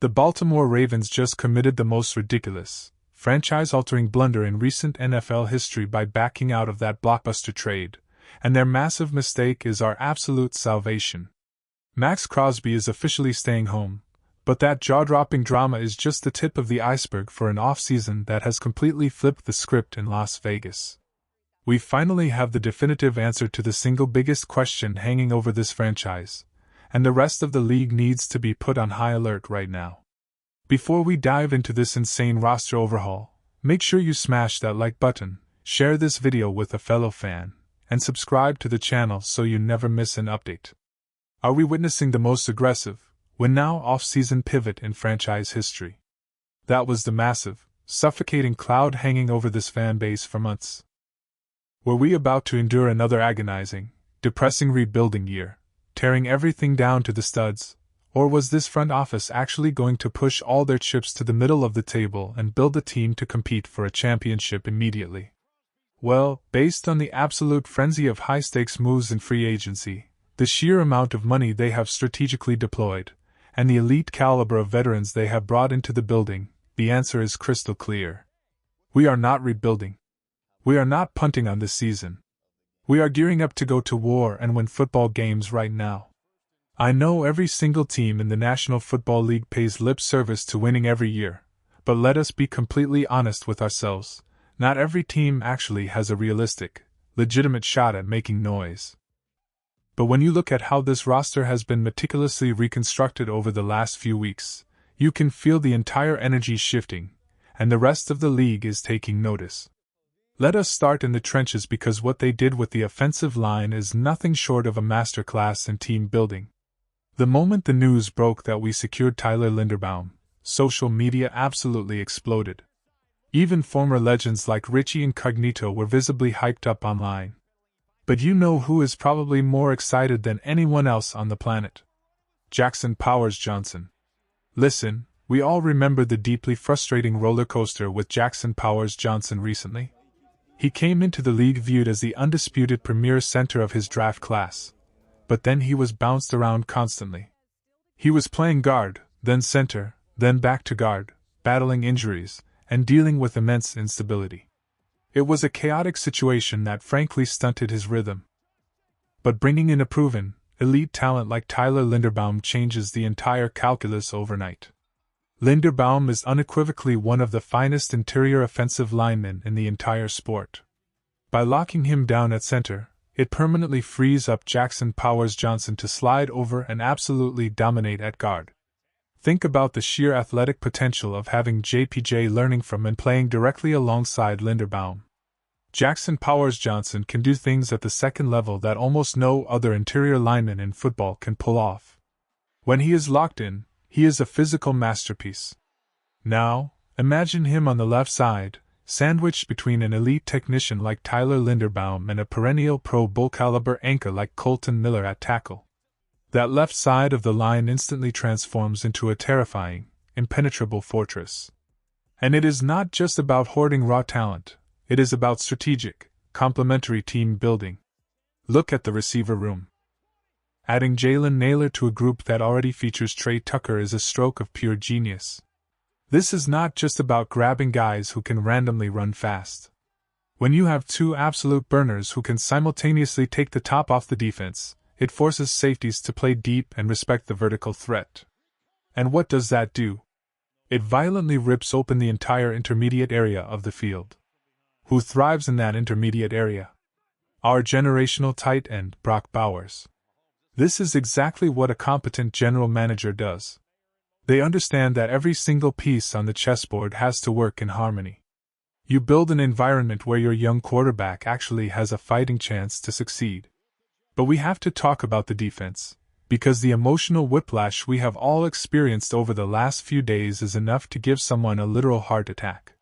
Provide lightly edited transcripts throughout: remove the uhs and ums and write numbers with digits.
The Baltimore Ravens just committed the most ridiculous, franchise-altering blunder in recent NFL history by backing out of that blockbuster trade, and their massive mistake is our absolute salvation. Maxx Crosby is officially staying home, but that jaw-dropping drama is just the tip of the iceberg for an offseason that has completely flipped the script in Las Vegas. We finally have the definitive answer to the single biggest question hanging over this franchise, and the rest of the league needs to be put on high alert right now. Before we dive into this insane roster overhaul, make sure you smash that like button, share this video with a fellow fan, and subscribe to the channel so you never miss an update. Are we witnessing the most aggressive, win-now off-season pivot in franchise history? That was the massive, suffocating cloud hanging over this fan base for months. Were we about to endure another agonizing, depressing rebuilding year, tearing everything down to the studs, or was this front office actually going to push all their chips to the middle of the table and build a team to compete for a championship immediately? Well, based on the absolute frenzy of high-stakes moves in free agency, the sheer amount of money they have strategically deployed, and the elite caliber of veterans they have brought into the building, the answer is crystal clear. We are not rebuilding. We are not punting on this season. We are gearing up to go to war and win football games right now. I know every single team in the National Football League pays lip service to winning every year, but let us be completely honest with ourselves. Not every team actually has a realistic, legitimate shot at making noise. But when you look at how this roster has been meticulously reconstructed over the last few weeks, you can feel the entire energy shifting, and the rest of the league is taking notice. Let us start in the trenches because what they did with the offensive line is nothing short of a masterclass in team building. The moment the news broke that we secured Tyler Linderbaum, social media absolutely exploded. Even former legends like Richie Incognito were visibly hyped up online. But you know who is probably more excited than anyone else on the planet? Jackson Powers Johnson. Listen, we all remember the deeply frustrating roller coaster with Jackson Powers Johnson recently. He came into the league viewed as the undisputed premier center of his draft class, but then he was bounced around constantly. He was playing guard, then center, then back to guard, battling injuries, and dealing with immense instability. It was a chaotic situation that frankly stunted his rhythm. But bringing in a proven, elite talent like Tyler Linderbaum changes the entire calculus overnight. Linderbaum is unequivocally one of the finest interior offensive linemen in the entire sport. By locking him down at center, it permanently frees up Jackson Powers Johnson to slide over and absolutely dominate at guard. Think about the sheer athletic potential of having JPJ learning from and playing directly alongside Linderbaum. Jackson Powers Johnson can do things at the second level that almost no other interior lineman in football can pull off. When he is locked in, he is a physical masterpiece. Now, imagine him on the left side, sandwiched between an elite technician like Tyler Linderbaum and a perennial Pro Bowl caliber anchor like Kolton Miller at tackle. That left side of the line instantly transforms into a terrifying, impenetrable fortress. And it is not just about hoarding raw talent, it is about strategic, complementary team building. Look at the receiver room. Adding Jalen Nailor to a group that already features Trey Tucker is a stroke of pure genius. This is not just about grabbing guys who can randomly run fast. When you have two absolute burners who can simultaneously take the top off the defense, it forces safeties to play deep and respect the vertical threat. And what does that do? It violently rips open the entire intermediate area of the field. Who thrives in that intermediate area? Our generational tight end, Brock Bowers. This is exactly what a competent general manager does. They understand that every single piece on the chessboard has to work in harmony. You build an environment where your young quarterback actually has a fighting chance to succeed. But we have to talk about the defense, because the emotional whiplash we have all experienced over the last few days is enough to give someone a literal heart attack.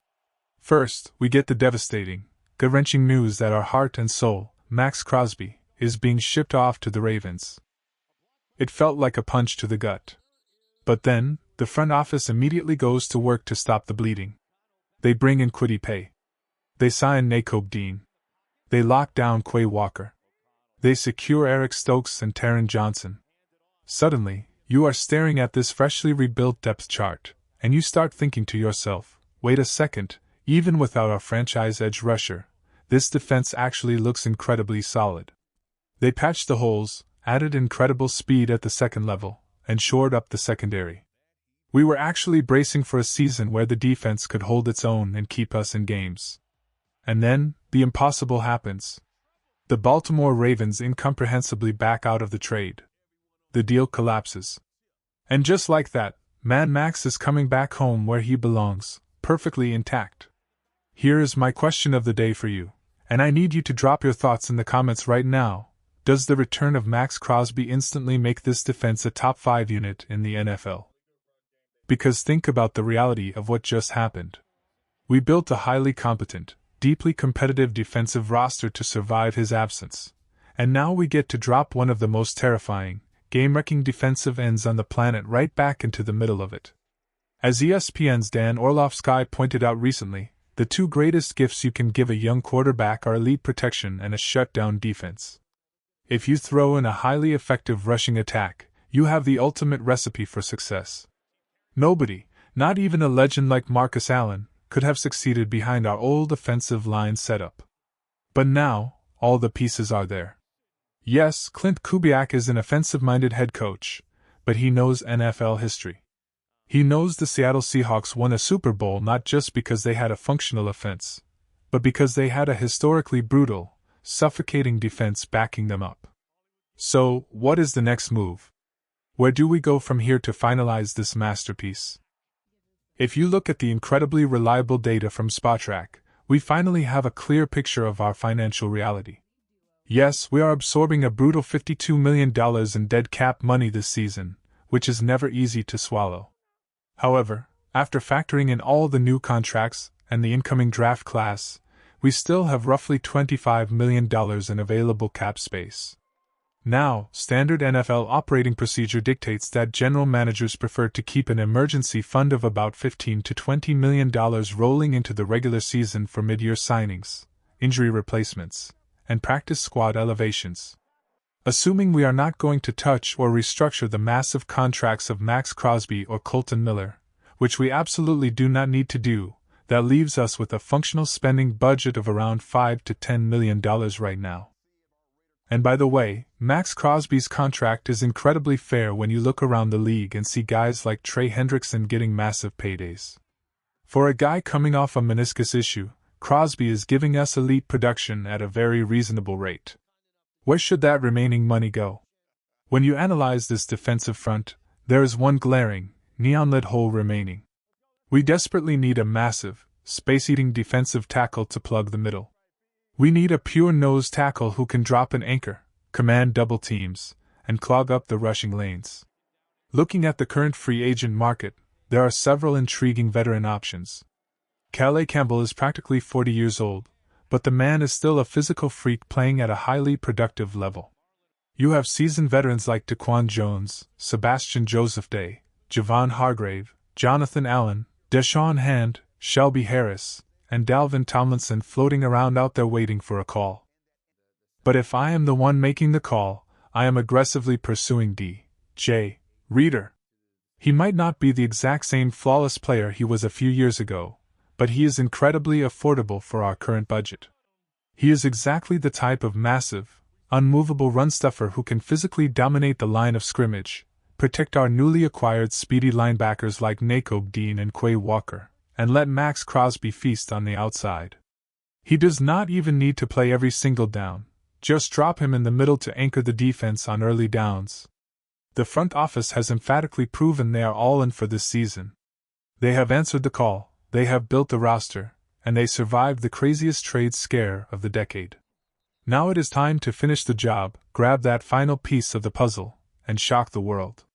First, we get the devastating, gut-wrenching news that our heart and soul, Maxx Crosby, is being shipped off to the Ravens. It felt like a punch to the gut. But then, the front office immediately goes to work to stop the bleeding. They bring in Kwity Paye. They sign Nakobe Dean. They lock down Quay Walker. They secure Eric Stokes and Taron Johnson. Suddenly, You are staring at this freshly rebuilt depth chart, and you start thinking to yourself, wait a second, even without our franchise edge rusher, this defense actually looks incredibly solid. They patched the holes, added incredible speed at the second level, and shored up the secondary. We were actually bracing for a season where the defense could hold its own and keep us in games. And then, the impossible happens. The Baltimore Ravens incomprehensibly back out of the trade. The deal collapses. And just like that, Max is coming back home where he belongs, perfectly intact. Here is my question of the day for you, and I need you to drop your thoughts in the comments right now. Does the return of Maxx Crosby instantly make this defense a top 5 unit in the NFL? Because think about the reality of what just happened. We built a highly competent, deeply competitive defensive roster to survive his absence, and now we get to drop one of the most terrifying, game-wrecking defensive ends on the planet right back into the middle of it. As ESPN's Dan Orlovsky pointed out recently, the two greatest gifts you can give a young quarterback are elite protection and a shutdown defense. If you throw in a highly effective rushing attack, you have the ultimate recipe for success. Nobody, not even a legend like Marcus Allen, could have succeeded behind our old offensive line setup. But now, all the pieces are there. Yes, Clint Kubiak is an offensive-minded head coach, but he knows NFL history. He knows the Seattle Seahawks won a Super Bowl not just because they had a functional offense, but because they had a historically brutal, suffocating defense backing them up. So, what is the next move? Where do we go from here to finalize this masterpiece? If you look at the incredibly reliable data from Spotrac, we finally have a clear picture of our financial reality. Yes, we are absorbing a brutal $52 million in dead cap money this season, which is never easy to swallow. However, after factoring in all the new contracts and the incoming draft class, we still have roughly $25 million in available cap space. Now, standard NFL operating procedure dictates that general managers prefer to keep an emergency fund of about $15 to $20 million rolling into the regular season for mid-year signings, injury replacements, and practice squad elevations. Assuming we are not going to touch or restructure the massive contracts of Maxx Crosby or Kolton Miller, which we absolutely do not need to do, that leaves us with a functional spending budget of around $5 to $10 million right now. And by the way, Maxx Crosby's contract is incredibly fair when you look around the league and see guys like Trey Hendrickson getting massive paydays. For a guy coming off a meniscus issue, Crosby is giving us elite production at a very reasonable rate. Where should that remaining money go? When you analyze this defensive front, there is one glaring, neon-lit hole remaining. We desperately need a massive, space-eating defensive tackle to plug the middle. We need a pure nose tackle who can drop an anchor, command double teams, and clog up the rushing lanes. Looking at the current free agent market, there are several intriguing veteran options. Calais Campbell is practically 40 years old, but the man is still a physical freak playing at a highly productive level. You have seasoned veterans like Daquan Jones, Sebastian Joseph Day, Javon Hargrave, Jonathan Allen, Deshaun Hand, Shelby Harris, and Dalvin Tomlinson floating around out there waiting for a call. But if I am the one making the call, I am aggressively pursuing D.J. Reader. He might not be the exact same flawless player he was a few years ago, but he is incredibly affordable for our current budget. He is exactly the type of massive, unmovable run-stuffer who can physically dominate the line of scrimmage, protect our newly acquired speedy linebackers like Nakobe Dean and Quay Walker, and let Maxx Crosby feast on the outside. He does not even need to play every single down, just drop him in the middle to anchor the defense on early downs. The front office has emphatically proven they are all in for this season. They have answered the call, they have built the roster, and they survived the craziest trade scare of the decade. Now it is time to finish the job, grab that final piece of the puzzle, and shock the world.